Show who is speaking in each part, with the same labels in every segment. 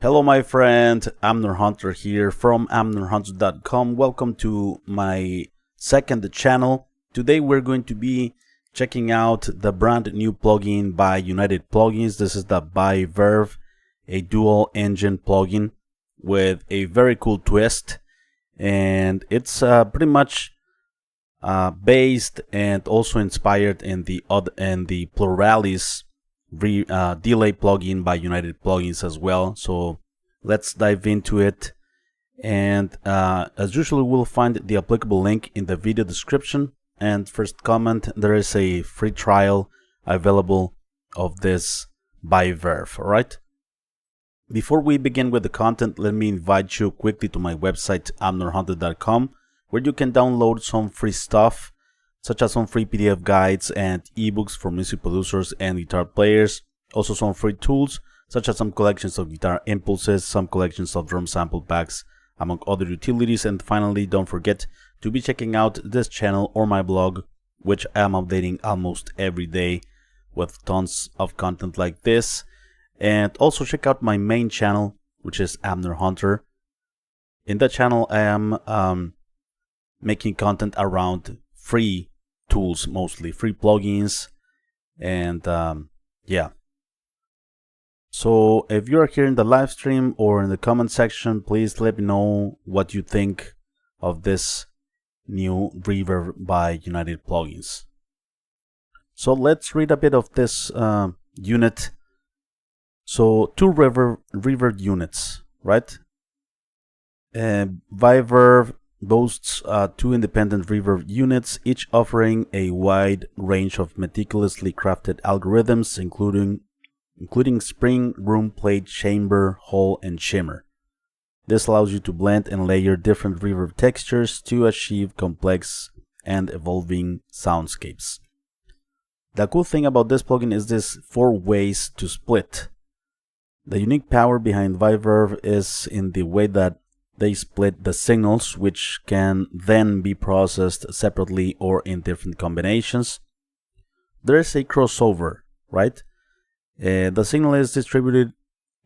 Speaker 1: Hello my friend, Amner Hunter here from amnerhunter.com. Welcome to my second channel. Today we're going to be checking out the brand new plugin by United Plugins. This is the Biverb, a dual engine plugin with a very cool twist, and it's pretty much based and also inspired in the Pluralis delay plugin by United Plugins as well. So let's dive into it, and as usual we'll find the applicable link in the video description. And first comment, there is a free trial available of this Biverb. Alright, before we begin with the content, let me invite you quickly to my website amnerhunter.com, where you can download some free stuff, such as some free PDF guides and ebooks for music producers and guitar players. Also some free tools, such as some collections of guitar impulses, some collections of drum sample packs, among other utilities. And finally, don't forget to be checking out this channel or my blog, which I am updating almost every day with tons of content like this. And also check out my main channel, which is Amner Hunter. In that channel I am making content around free tools, mostly free plugins, and yeah. So if you're here in the live stream or in the comment section, please let me know what you think of this new Reverb by United Plugins. So let's read a bit of this unit. So two reverb units, right? Biverb boasts two independent reverb units, each offering a wide range of meticulously crafted algorithms, including spring, room plate, chamber, hall, and shimmer. This allows you to blend and layer different reverb textures to achieve complex and evolving soundscapes. The cool thing about this plugin is this 4 ways to split. The unique power behind Biverb is in the way that they split the signals, which can then be processed separately or in different combinations. There is a crossover, right? The signal is distributed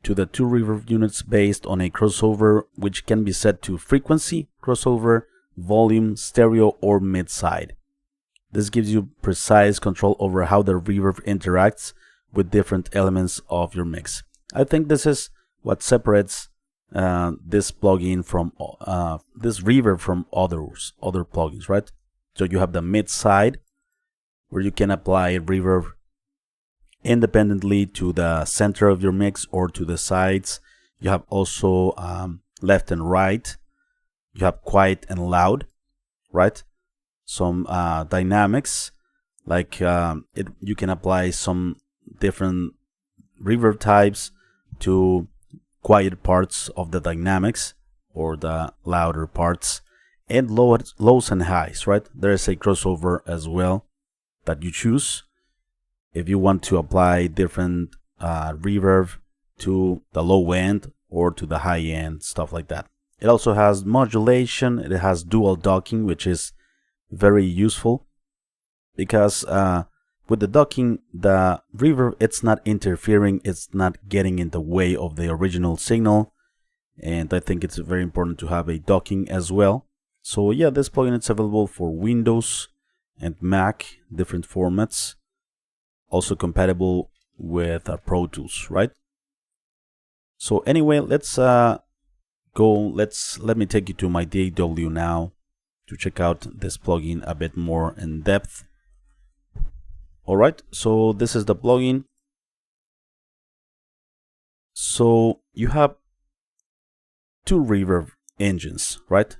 Speaker 1: to the two reverb units based on a crossover, which can be set to frequency, crossover, volume, stereo, or mid-side. This gives you precise control over how the reverb interacts with different elements of your mix. I think this is what separates this plugin from this reverb from other plugins, right? So you have the mid side, where you can apply reverb independently to the center of your mix or to the sides. You have also left and right. You have quiet and loud, right? Some dynamics, like you can apply some different reverb types to quiet parts of the dynamics or the louder parts, and lows and highs, right? There is a crossover as well that you choose if you want to apply different reverb to the low end or to the high end, stuff like that. It also has modulation. It has dual docking, which is very useful because with the docking, the reverb, it's not interfering, it's not getting in the way of the original signal, and I think it's very important to have a docking as well. So yeah, this plugin is available for Windows and Mac, different formats, also compatible with Pro Tools, right? So anyway, let's let me take you to my DAW now to check out this plugin a bit more in depth. Alright, so this is the plugin. So you have two reverb engines, right?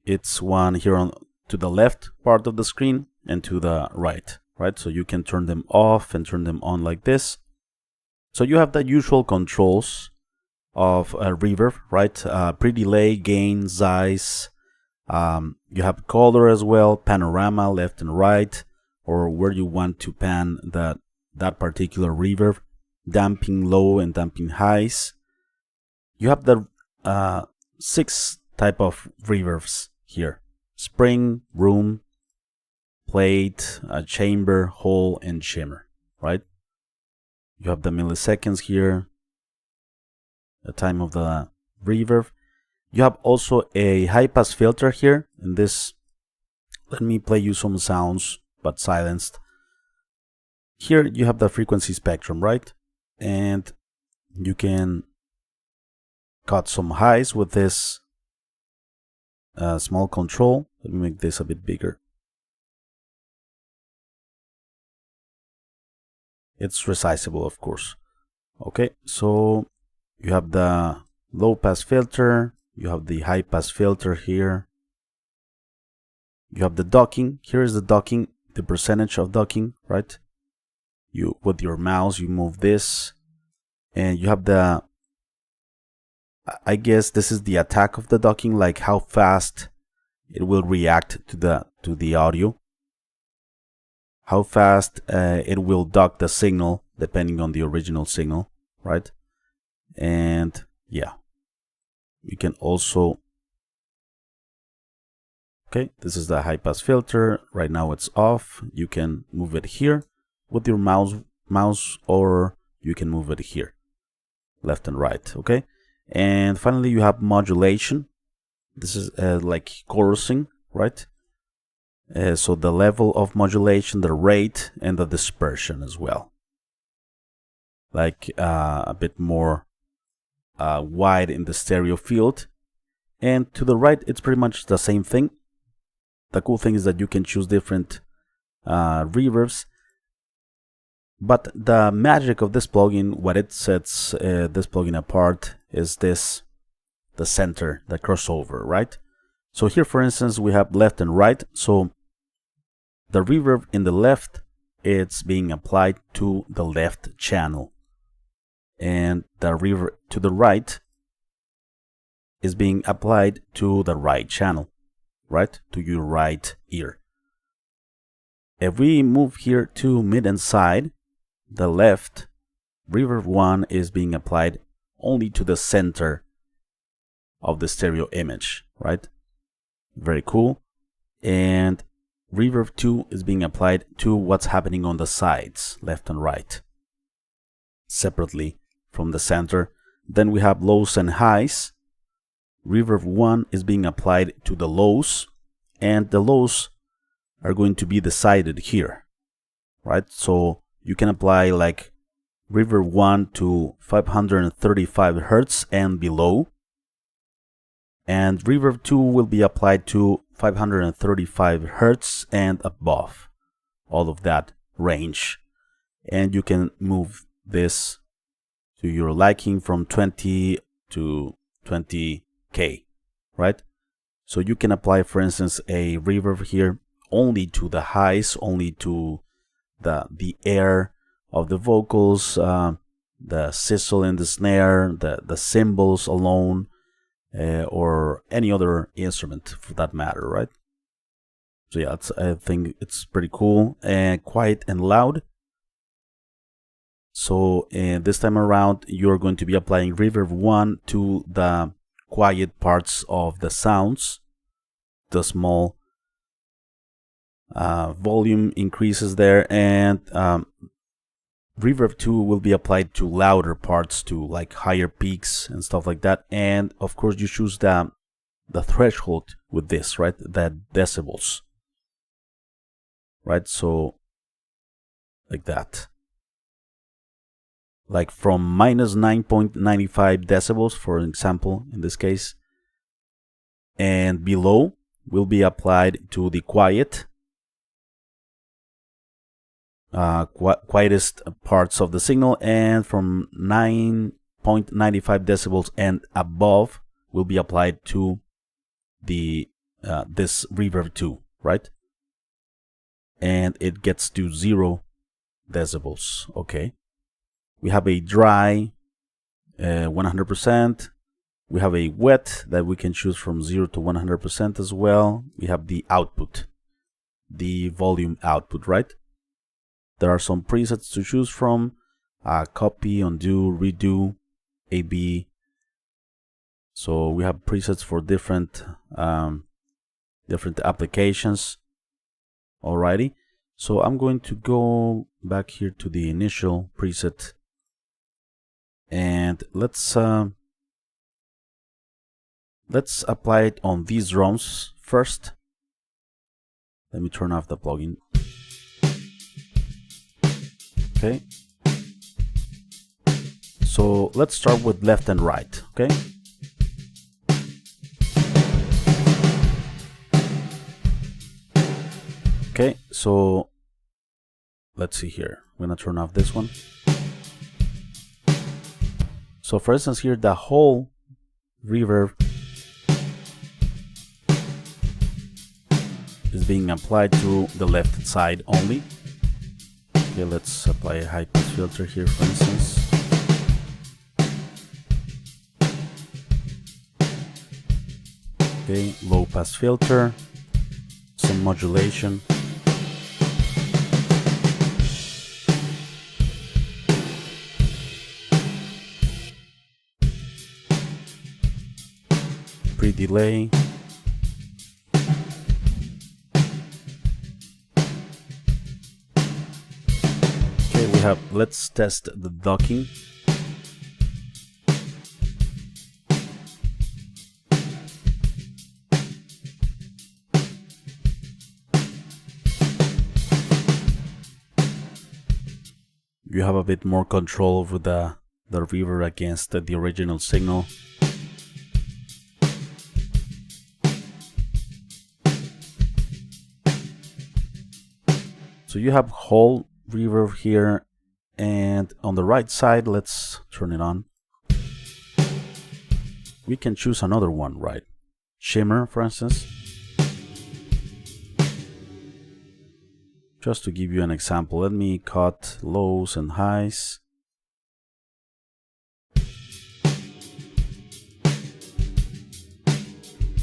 Speaker 1: It's one here on to the left part of the screen and to the right, right? So you can turn them off and turn them on like this. So you have the usual controls of reverb, right? Pre-delay, gain, size. You have color as well, panorama, left and right, or where you want to pan that particular reverb, damping low and damping highs. You have the 6 type of reverbs here: spring, room, plate, chamber, hall, and shimmer, right? You have the milliseconds here, the time of the reverb. You have also a high pass filter here. In this, let me play you some sounds, but silenced. Here you have the frequency spectrum, right? And you can cut some highs with this small control. Let me make this a bit bigger. It's resizable, of course. Okay, so you have the low pass filter, you have the high pass filter here, you have the docking. Here is the docking, the percentage of docking, right? You, with your mouse, you move this, and you have the, I guess this is the attack of the docking, like how fast it will react to the audio, how fast it will dock the signal depending on the original signal, right? And yeah, you can also, okay, this is the high pass filter. Right now it's off. You can move it here with your mouse, or you can move it here, left and right. Okay, and finally you have modulation. This is like chorusing, right? So the level of modulation, the rate, and the dispersion as well, like a bit more wide in the stereo field. And to the right, it's pretty much the same thing. The cool thing is that you can choose different reverbs. But the magic of this plugin, what it sets this plugin apart, is this, the center, the crossover, right? So here, for instance, we have left and right. So the reverb in the left, it's being applied to the left channel. And the reverb to the right is being applied to the right channel, right? To your right ear. If we move here to mid and side, the left reverb 1 is being applied only to the center of the stereo image, right? Very cool. And reverb 2 is being applied to what's happening on the sides, left and right, separately from the center. Then we have lows and highs. Reverb 1 is being applied to the lows, and the lows are going to be decided here, right? So you can apply like reverb 1 to 535 Hertz and below, and reverb 2 will be applied to 535 Hertz and above, all of that range. And you can move this to your liking from 20 to 20K, right? So you can apply, for instance, a reverb here only to the highs, only to the air of the vocals, the sizzle in the snare, the cymbals alone, or any other instrument for that matter, right? So yeah, I think it's pretty cool, and quiet and loud. So this time around, you're going to be applying reverb 1 to the quiet parts of the sounds, the small volume increases there, and reverb 2 will be applied to louder parts, to like higher peaks and stuff like that. And of course you choose the threshold with this, right? The decibels, right? So like that, like from minus 9.95 decibels, for example, in this case, and below will be applied to the quietest parts of the signal, and from 9.95 decibels and above will be applied to the this reverb 2, right? And it gets to 0 decibels. Okay, we have a dry 100%. We have a wet that we can choose from 0 to 100% as well. We have the output, the volume output, right? There are some presets to choose from: copy, undo, redo, AB. So we have presets for different applications. Alrighty, so I'm going to go back here to the initial preset, and let's Let's apply it on these drums first. Let me turn off the plugin. Okay. So let's start with left and right, okay? Okay, so let's see here. I'm gonna turn off this one. So for instance here, the whole reverb is being applied to the left side only. Okay, let's apply a high pass filter here, for instance. Okay, low pass filter, some modulation. Pre-delay. Let's test the docking. You have a bit more control over the reverb against the original signal. So you have whole reverb here, and on the right side, let's turn it on. We can choose another one, right? Shimmer, for instance. Just to give you an example, let me cut lows and highs.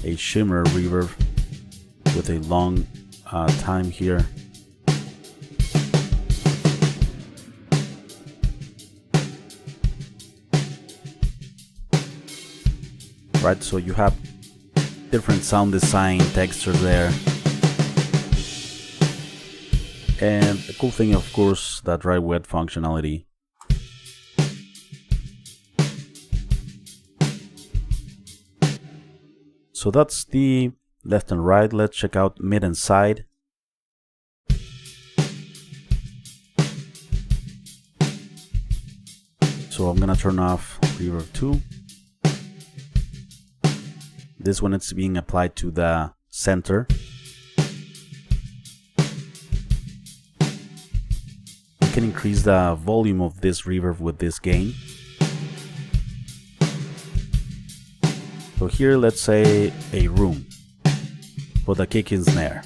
Speaker 1: A shimmer reverb with a long time here. Right, so you have different sound design textures there. And the cool thing, of course, that dry wet functionality. So that's the left and right. Let's check out mid and side. So I'm gonna turn off Reverb 2. This one is being applied to the center. You can increase the volume of this reverb with this gain. So here, let's say a room with a kick and snare.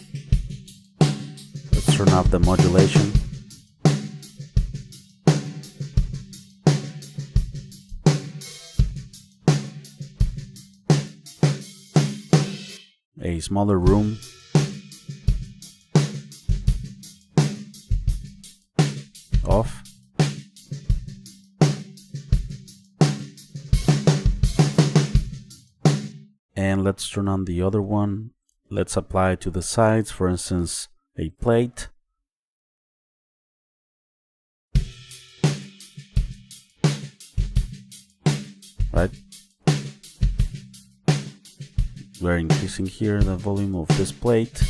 Speaker 1: Let's turn off the modulation. A smaller room. Off. And let's turn on the other one. Let's apply to the sides, for instance, a plate. Right? We're increasing here the volume of this plate.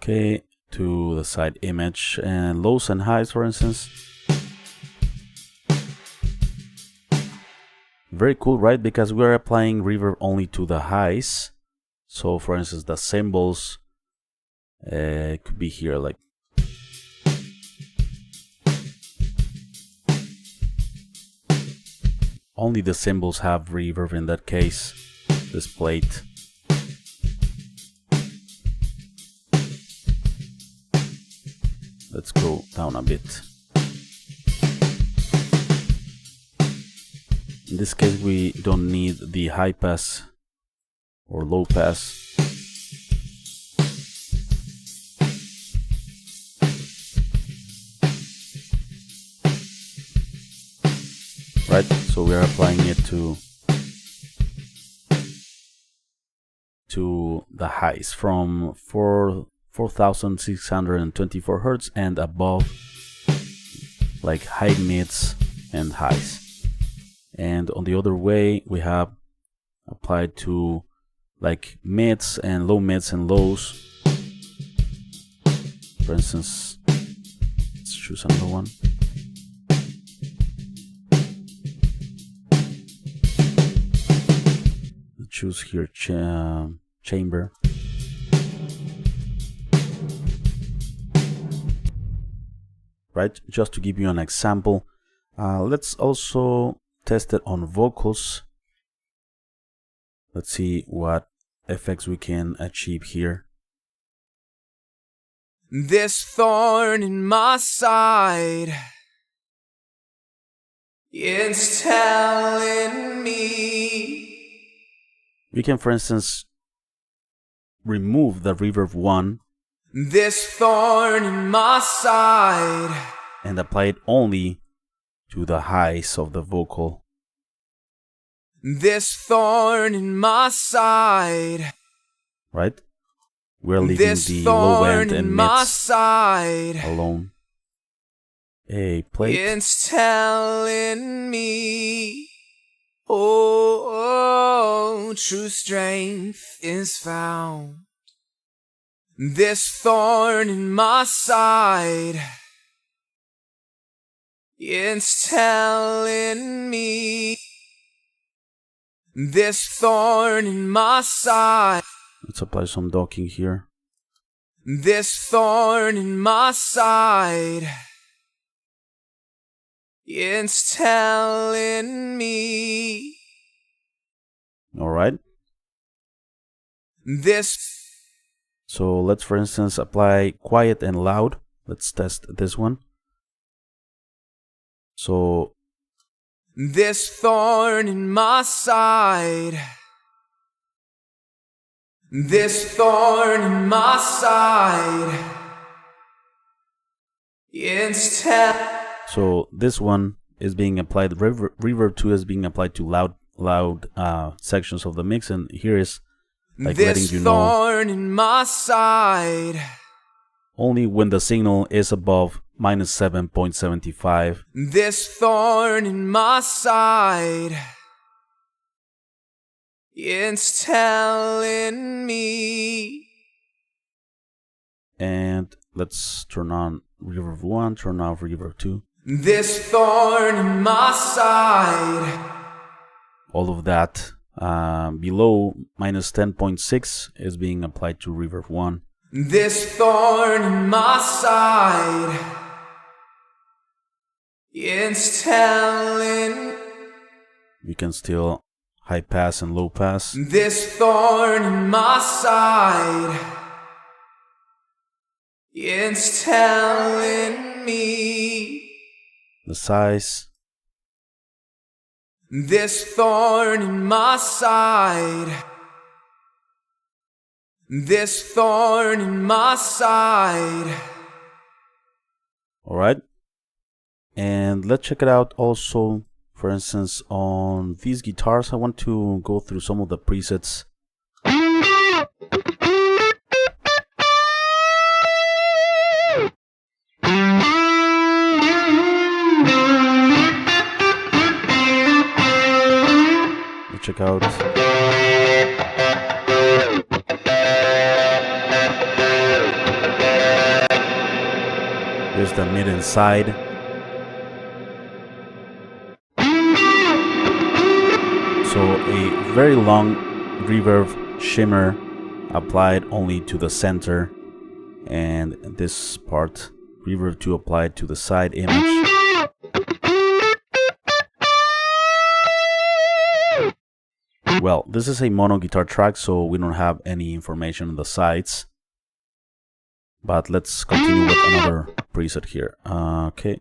Speaker 1: Okay, to the side image and lows and highs, for instance. Very cool, right? Because we're applying reverb only to the highs. So for instance, the cymbals could be here, like only the cymbals have reverb in that case, this plate. Let's go down a bit. In this case, we don't need the high pass or low pass. Right, so we are applying it to to the highs from 4,624 hertz and above, like high mids and highs. And on the other way, we have applied to like mids and low mids and lows. For instance, let's choose another one. Let's choose here chamber. Right, just to give you an example. Let's also test it on vocals. Let's see what effects we can achieve here.
Speaker 2: This thorn in my side, it's telling me.
Speaker 1: We can, for instance, remove the reverb 1.
Speaker 2: This thorn in my side,
Speaker 1: and apply it only to the highs of the vocal.
Speaker 2: This thorn in my side.
Speaker 1: Right? We're leaving the low end and mids alone. A plate.
Speaker 2: It's telling me, oh, true strength is found. This thorn in my side, it's telling me. This thorn in my side.
Speaker 1: Let's apply some docking here.
Speaker 2: This thorn in my side, it's telling me.
Speaker 1: All right. So let's, for instance, apply quiet and loud. Let's test this one. So
Speaker 2: this thorn in my side. This thorn in my side. It's
Speaker 1: so this one is being applied. Reverb 2 is being applied to loud sections of the mix, and here is like letting you know.
Speaker 2: This thorn in my side.
Speaker 1: Only when the signal is above -7.75.
Speaker 2: This thorn in my side, it's telling me.
Speaker 1: And let's turn on reverb 1, turn off reverb 2.
Speaker 2: This thorn in my side.
Speaker 1: All of that below -10.6 is being applied to reverb 1.
Speaker 2: This thorn in my side, it's telling.
Speaker 1: You can still high pass and low pass.
Speaker 2: This thorn in my side, it's telling me.
Speaker 1: The size.
Speaker 2: This thorn in my side. This thorn in my side.
Speaker 1: All right. And let's check it out also, for instance, on these guitars. I want to go through some of the presets. Let's check out. Here's the mid and side. So a very long reverb shimmer applied only to the center, and this part reverb 2 applied to the side image. Well, this is a mono guitar track, so we don't have any information on the sides. But let's continue with another preset here. Okay.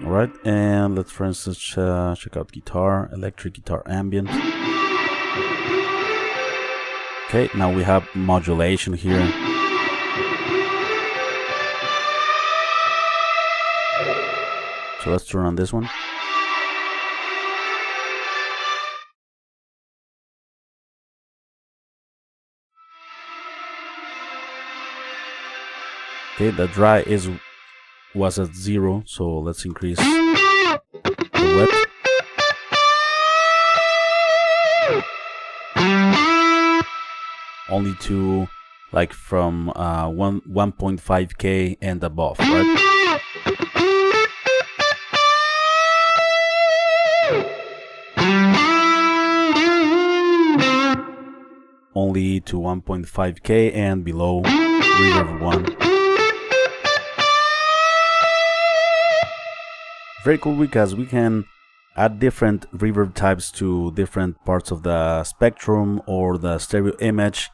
Speaker 1: Alright, and let's, for instance, check out guitar, electric guitar ambient. Okay, now we have modulation here. So let's turn on this one. Okay, the dry was at 0, so let's increase the wet. Only to like from 1.5K and above, right? Only to 1.5K and below Reverb 1. Very cool because we can add different reverb types to different parts of the spectrum or the stereo image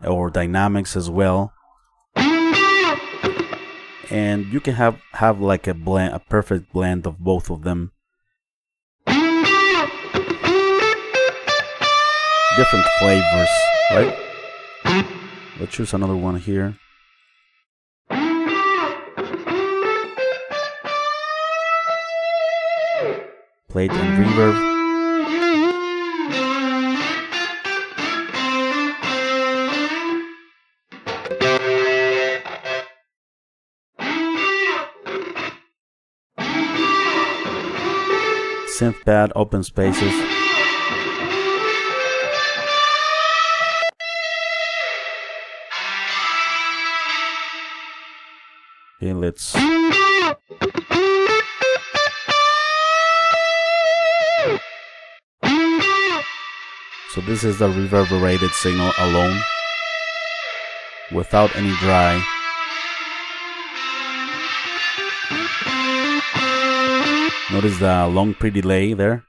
Speaker 1: or dynamics as well. And you can have like a blend, a perfect blend of both of them. Different flavors, right? Let's choose another one here. Plate and reverb. Synth pad, open spaces. Okay, let's so this is the reverberated signal alone, without any dry. Notice the long pre-delay there.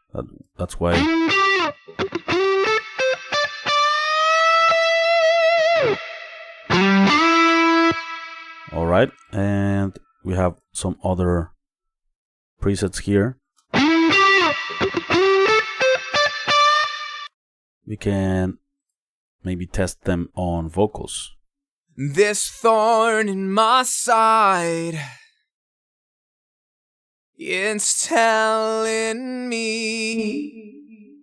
Speaker 1: That's why. Alright, and we have some other presets here. We can maybe test them on vocals.
Speaker 2: This thorn in my side, it's telling me,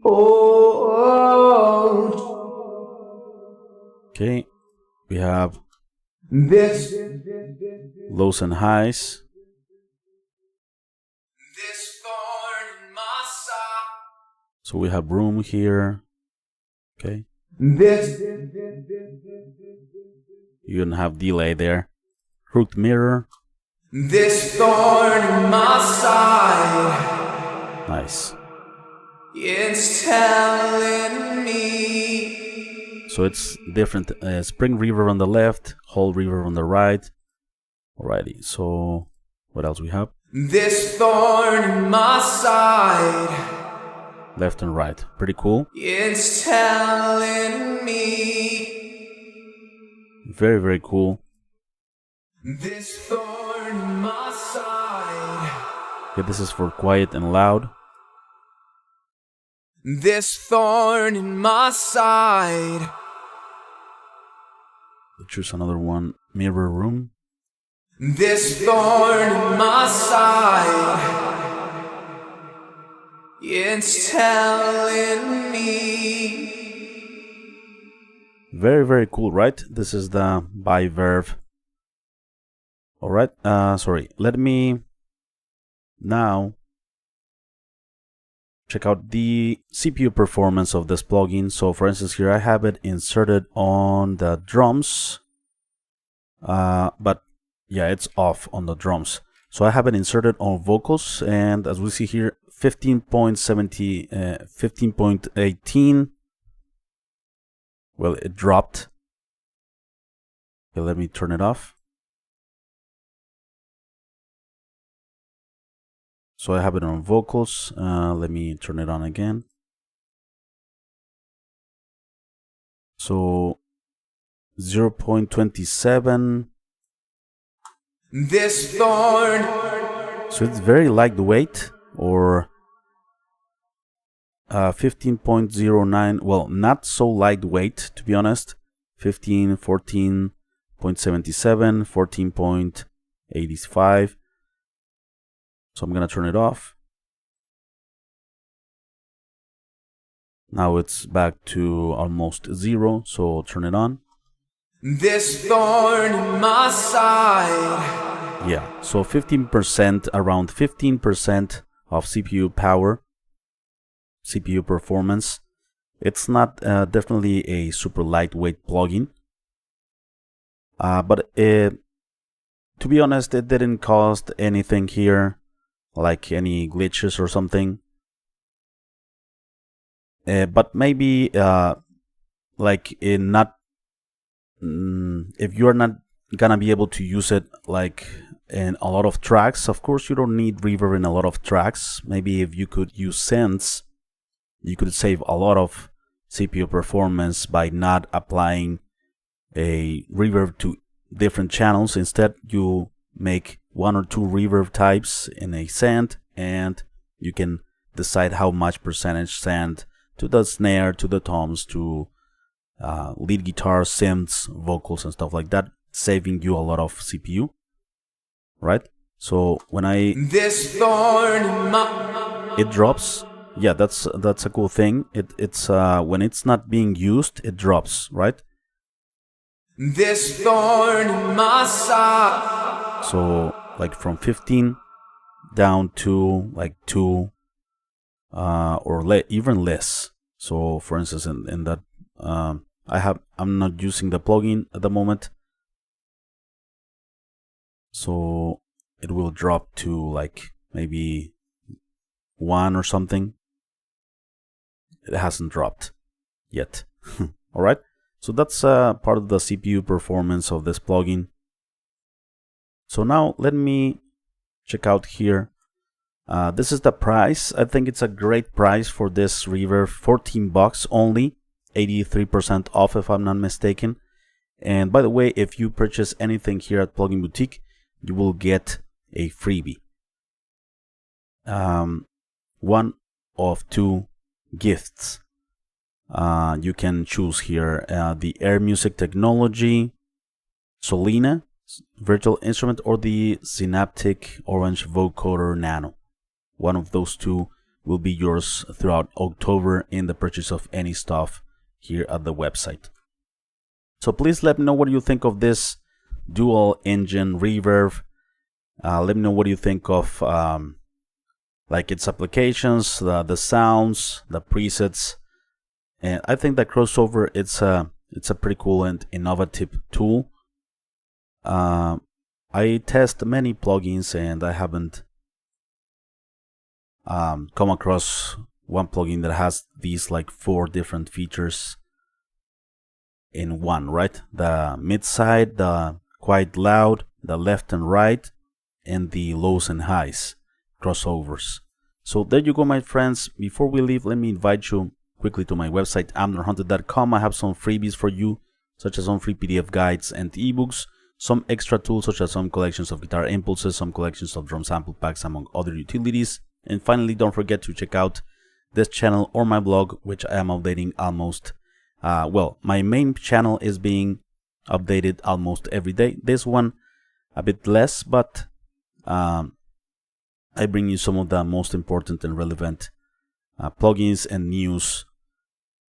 Speaker 1: Okay, we have
Speaker 2: this
Speaker 1: lows and highs.
Speaker 2: This thorn in my side.
Speaker 1: So we have room here. Okay.
Speaker 2: This.
Speaker 1: You don't have delay there. Root mirror.
Speaker 2: This thorn in my side.
Speaker 1: Nice.
Speaker 2: It's telling me.
Speaker 1: So it's different. Spring reverb on the left, whole reverb on the right. Alrighty. So what else we have?
Speaker 2: This thorn in my side.
Speaker 1: Left and right. Pretty cool.
Speaker 2: It's telling me.
Speaker 1: Very, very cool.
Speaker 2: This thorn in my side.
Speaker 1: Okay, this is for quiet and loud.
Speaker 2: This thorn in my side.
Speaker 1: Let's choose another one. Mirror room.
Speaker 2: This thorn in my side. It's telling me.
Speaker 1: Very, very cool, right? This is the Biverb. Alright, sorry. Let me now check out the CPU performance of this plugin. So for instance, here I have it inserted on the drums. But yeah, it's off on the drums. So I have it inserted on vocals, and as we see here, 15.18. Well, it dropped. Okay, let me turn it off. So I have it on vocals. Let me turn it on again. So 0.27.
Speaker 2: This thorn.
Speaker 1: So it's very lightweight, or 15.09. Well, not so lightweight, to be honest. 15, 14.77, 14.85. So I'm gonna turn it off. Now it's back to almost 0, so I'll turn it on.
Speaker 2: This thorn in my side.
Speaker 1: Yeah, so 15%, around 15% of CPU power, CPU performance. It's not definitely a super lightweight plugin, but to be honest, it didn't cost anything here, like any glitches or something. But maybe like in not if you're not gonna be able to use it like in a lot of tracks, of course you don't need reverb in a lot of tracks. Maybe if you could use synths, you could save a lot of CPU performance by not applying a reverb to different channels. Instead, you make 1 or 2 reverb types in a send, and you can decide how much percentage send to the snare, to the toms, to lead guitar, synths, vocals, and stuff like that, saving you a lot of CPU, right? So when
Speaker 2: This thorn in my...
Speaker 1: it drops, yeah, that's a cool thing. It's when it's not being used, it drops, right?
Speaker 2: This thorn in my side.
Speaker 1: So like from 15 down to like 2 or even less. So for instance, in that I'm not using the plugin at the moment, so it will drop to like maybe 1 or something. It hasn't dropped yet. All right, so that's part of the CPU performance of this plugin. So now let me check out here. This is the price. I think it's a great price for this reverb. 14 bucks only, 83% off if I'm not mistaken. And by the way, if you purchase anything here at Plugin Boutique, you will get a freebie. 1 of 2 gifts. You can choose here the Air Music Technology Solina virtual instrument or the Synaptic Orange Vocoder Nano. One of those 2 will be yours throughout October in the purchase of any stuff here at the website. So please let me know what you think of this dual engine reverb. Let me know what you think of like its applications, the sounds, the presets. And I think that crossover it's a pretty cool and innovative tool. I test many plugins and I haven't come across one plugin that has these like 4 different features in one, right? The mid side, the quite loud, the left and right, and the lows and highs crossovers. So there you go, my friends. Before we leave, let me invite you quickly to my website, amnorhunted.com. I have some freebies for you, such as some free PDF guides and ebooks, some extra tools such as some collections of guitar impulses, some collections of drum sample packs, among other utilities. And finally, don't forget to check out this channel or my blog, which I am updating almost, well, my main channel is being updated almost every day. This one a bit less, but I bring you some of the most important and relevant plugins and news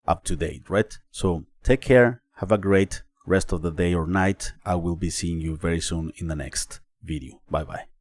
Speaker 1: up to date, right? So take care, have a great rest of the day or night. I will be seeing you very soon in the next video. Bye bye.